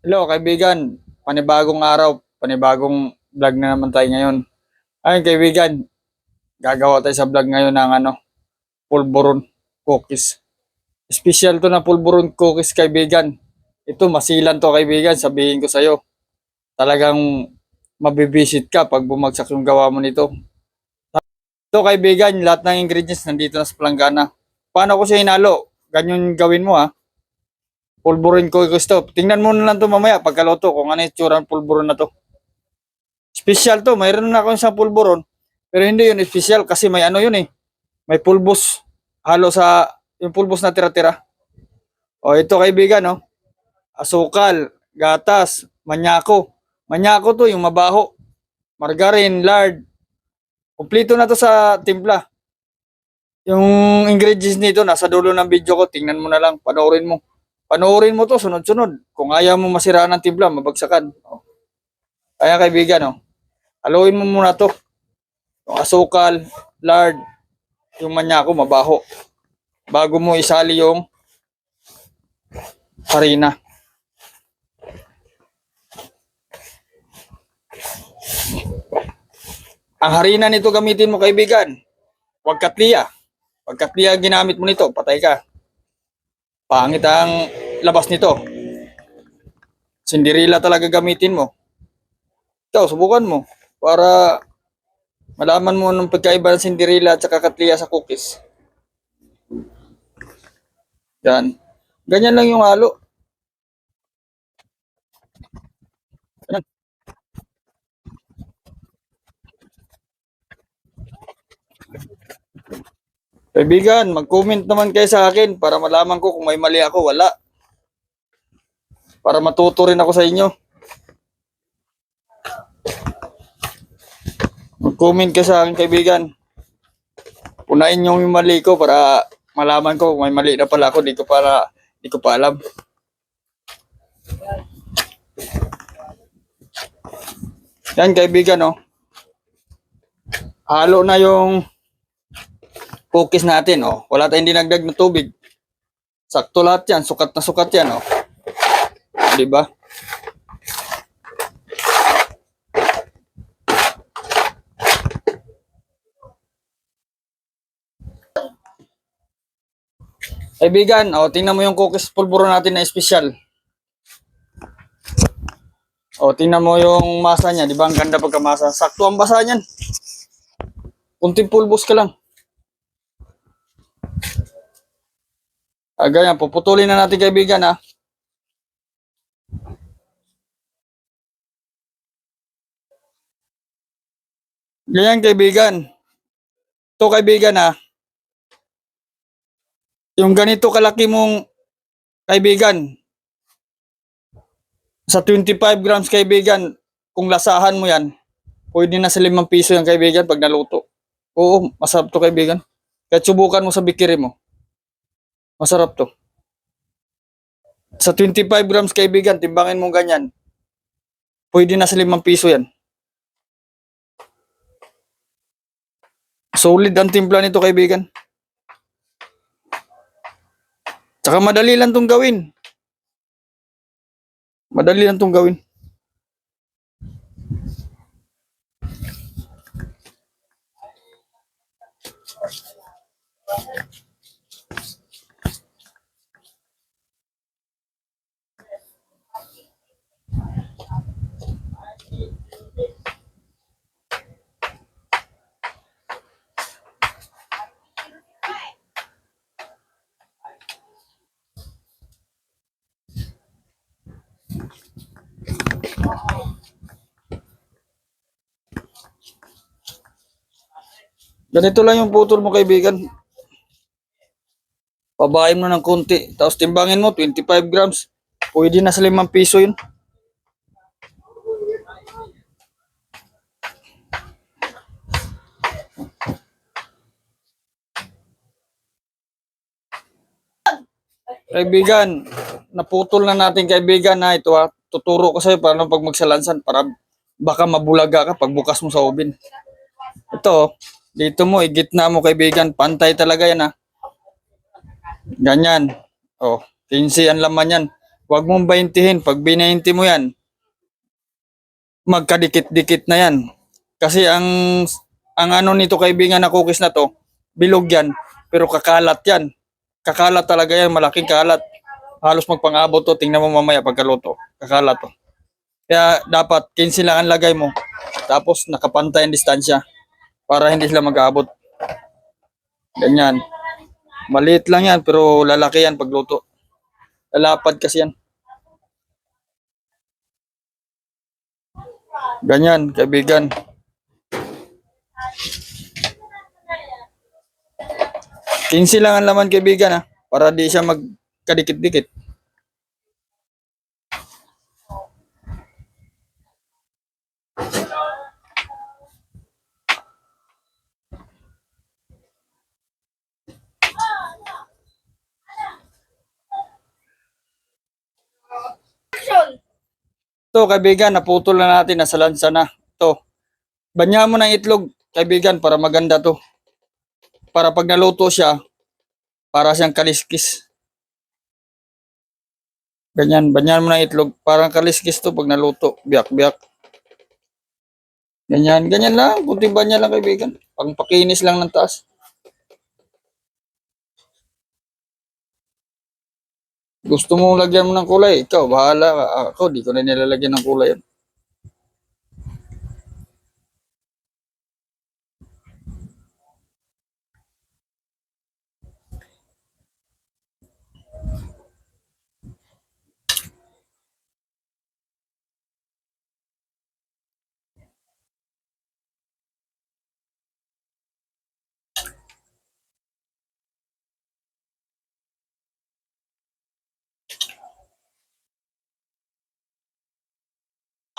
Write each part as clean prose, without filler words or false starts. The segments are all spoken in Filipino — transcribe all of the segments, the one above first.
Hello kaibigan, panibagong araw, panibagong vlog na naman tayo ngayon. Ayun kaibigan, gagawa tayo sa vlog ngayon ng pulburon cookies. Special to na pulburon cookies kaibigan. Ito masilan to kaibigan, sabihin ko sa'yo. Talagang mabibisit ka pag bumagsak yung gawa mo nito. Ito kaibigan, lahat ng ingredients nandito na sa planggana. Paano ko siya hinalo? Ganyan gawin mo ha. Pulburon cookies to. Tingnan mo na lang to mamaya pagkaluto kung ano yung tsura ng pulburon na to. Special to, mayroon na akong isang pulburon. Pero hindi yun special kasi may ano yun eh. May pulbos. Halo sa yung pulbos na tira-tira. O ito kaibigan no. Asukal, gatas, manyako. Manyako to yung mabaho. Margarine, lard. Kumplito na to sa timpla. Yung ingredients nito nasa dulo ng video ko. Tingnan mo na lang, panoorin mo. Panoorin mo to sunod-sunod. Kung ayaw mo masiraan ng timpla, mabagsakan. O. Kaya kaibigan no. Haluin mo muna to. Yung asukal, lard, yung manyako mabaho. Bago mo isali yung harina. Ang harina nito gamitin mo kaibigan. Huwag katliya. Pag katliya ginamit mo nito, patay ka. Pangit ang labas nito. Cinderella talaga gamitin mo. Ikaw, subukan mo. Para malaman mo ng pagkaiba ng Cinderella at saka katliya sa cookies. Yan. Ganyan lang yung halo. Yan. Kaibigan, mag-comment naman kayo sa akin para malaman ko kung may mali ako, wala. Para matuto rin ako sa inyo. Mag-comment ka sa akin kaibigan. Punain nyo yung mali ko para malaman ko kung may mali na pala ako, di ko pa alam. Yan kaibigan no. Halo na yung cookies natin oh. Wala tayong dinagdag na tubig. Sakto lahat yan, sukat na sukat yan oh. Di ba? Kaibigan, oh, tingnan mo yung cookies pulburo natin na espesyal. Oh, tingnan mo yung masa niya, di ba? Ang ganda pagkamasa. Sakto ang basa niyan. Kunting pulbos ka lang. Ganyan, puputulin na natin kaibigan ha. Ganyan kaibigan. Ito kaibigan ha. Yung ganito kalaki mong kaibigan, sa 25 grams kaibigan, kung lasahan mo yan, pwede na sa 5 piso yung kaibigan pag naluto. Oo, masarap to kaibigan. Kahit subukan mo sa bikiri mo. Masarap to. Sa 25 grams kaibigan, timbangin mo ganyan. Pwede na sa 5 piso yan. Solid ang timpla nito kaibigan. Tsaka madali lang tong gawin. Madali lang tong gawin. Ganito lang yung putol mo kaibigan. Pabain mo ng konti. Tapos timbangin mo, 25 grams. Pwede na sa 5 piso yun. Kaibigan, naputol na natin kaibigan na ito ha. Tuturo ko sa'yo paano pag magsalansan para baka mabulaga ka pag bukas mo sa oven. Ito, dito mo, igitna mo kaibigan. Pantay talaga yan ha. Ganyan. Oh, 15 ang laman yan. Huwag mong baintihin. Pag binainti mo yan, magkadikit-dikit na yan. Kasi ang ano nito kaibigan na cookies na to, bilog yan, pero kakalat yan. Kakalat talaga yan, malaking kalat. Halos magpang-abot to, tingnan mo mamaya pagkaluto. Kakalat to. Kaya dapat 15 lang ang lagay mo. Tapos nakapantay ang distansya para hindi sila mag-aabot. Ganyan. Maliit lang yan pero lalaki yan pagluto. Lalapad kasi yan. Ganyan, kaibigan. Kinsi lang ang laman kaibigan ha. Para di siya magkadikit-dikit. Ito kaibigan, naputol na natin, nasa lansa na. Ito. Banyahan mo ng itlog kaibigan para maganda to. Para pag naluto siya, para siyang kaliskis. Ganyan, banyahan mo ng itlog. Parang kaliskis to pag naluto. Biyak-biyak. Ganyan, ganyan lang. Kunting banya lang kaibigan. Pang pakinis lang ng taas. Gusto mo lagyan mo ng kulay, ikaw, bahala ka. Ako, di ko na nilalagyan ng kulay yan.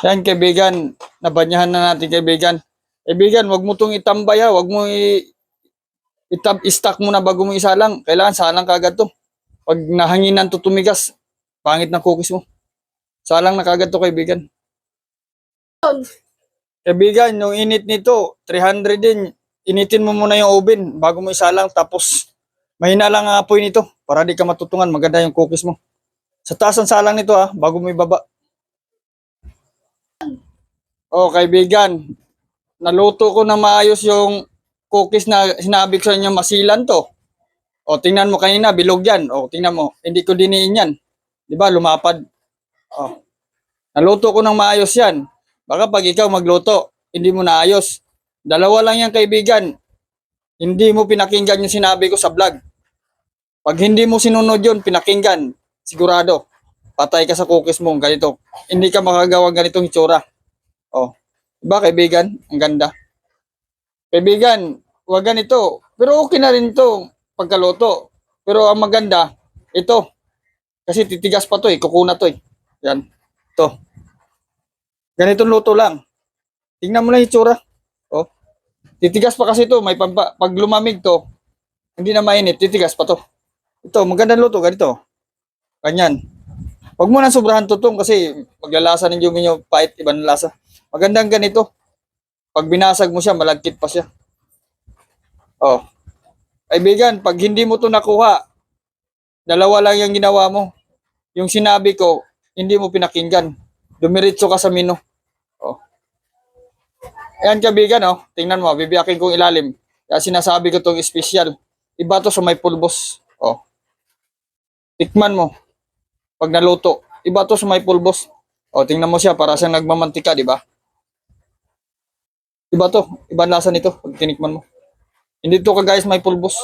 Yan kaibigan, nabanyahan na natin kaibigan. Kaibigan, wag mo tong itambay ha, wag mo i-stack mo na bago mo isalang. Kailangan salang kagad to. Pag nahanginan to tumigas, pangit na cookies mo. Salang na kagad to kaibigan. Kaibigan, yung init nito, 300 din. Initin mo muna yung oven bago mo isalang. Tapos, mahina lang ang apoy nito para di ka matutungan. Maganda yung cookies mo. Sa taas ang salang nito ha, bago mo ibaba. Oh, kaibigan, naluto ko na maayos yung cookies na sinabi ko sa inyo masilan to. O, tingnan mo kanina, bilog yan. O, tingnan mo, hindi ko diniin yan. Di ba, lumapad. O, naluto ko ng maayos yan. Baka pag ikaw magluto, hindi mo naayos. Dalawa lang yan, kaibigan. Hindi mo pinakinggan yung sinabi ko sa vlog. Pag hindi mo sinunod yun, pinakinggan, sigurado, patay ka sa cookies mo, ganito. Hindi ka makagawa ganitong itsura. O, diba kaibigan? Ang ganda. Kaibigan, wag ganito. Pero okay na rin to pagkaluto. Pero ang maganda, ito. Kasi titigas pa to eh. Kukuna to eh. Yan. Ito. Ganitong luto lang. Tingnan mo lang yung itsura. Oh. Titigas pa kasi to. May pag lumamig to, hindi na mainit. Titigas pa to. Ito, magandang luto. Ganito. Ganyan. Huwag mo nang sobrahan tutong kasi maglalasa ng yung inyo pait. Ibang lasa. Magandang ganito. Pag binasag mo siya, malagkit pa siya. Oh. Kaibigan, pag hindi mo to nakuha, dalawa lang yung ginawa mo. Yung sinabi ko, hindi mo pinakinggan. Dumiritso ka sa menu. Oh. Ayan kaibigan, oh. Tingnan mo, bibiyakin kong ilalim. Kaya sinasabi ko tong special. Iba to sa may pulbos. Oh. Tikman mo. Pag naluto. Iba to sa may pulbos. Oh, tingnan mo siya para siyang nagmamantika, di ba? Iba to. Ibang lasa nito pag tinikman mo. Hindi to kagayas may pulbos.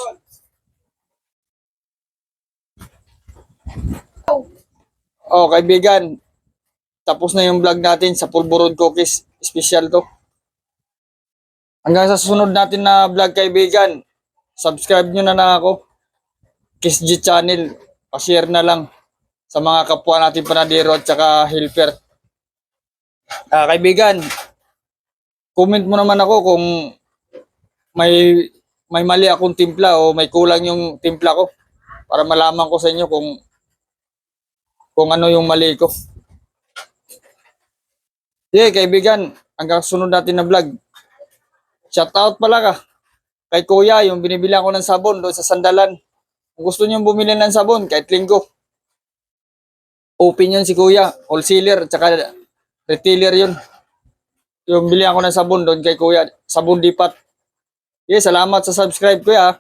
Oh, kaibigan. Tapos na yung vlog natin sa pulburon cookies. Special to. Hanggang sa susunod natin na vlog kaibigan. Subscribe nyo na lang ako. Kiss G channel. Pa-share na lang sa mga kapwa natin panadero at saka helper. Kaibigan, comment mo naman ako kung may mali akong timpla o may kulang yung timpla ko para malaman ko sa inyo kung ano yung mali ko. Sige kaibigan, hanggang sunod natin na vlog. Shout out pala ka kay kuya yung binibili ko ng sabon doon sa Sandalan. Kung gusto niyo bumili ng sabon kahit linggo, open yun si kuya. Wholesaler, tsaka retailer yun. Yung bili ako ng sabon doon kay kuya. Sabon dipat. Salamat sa subscribe kuya.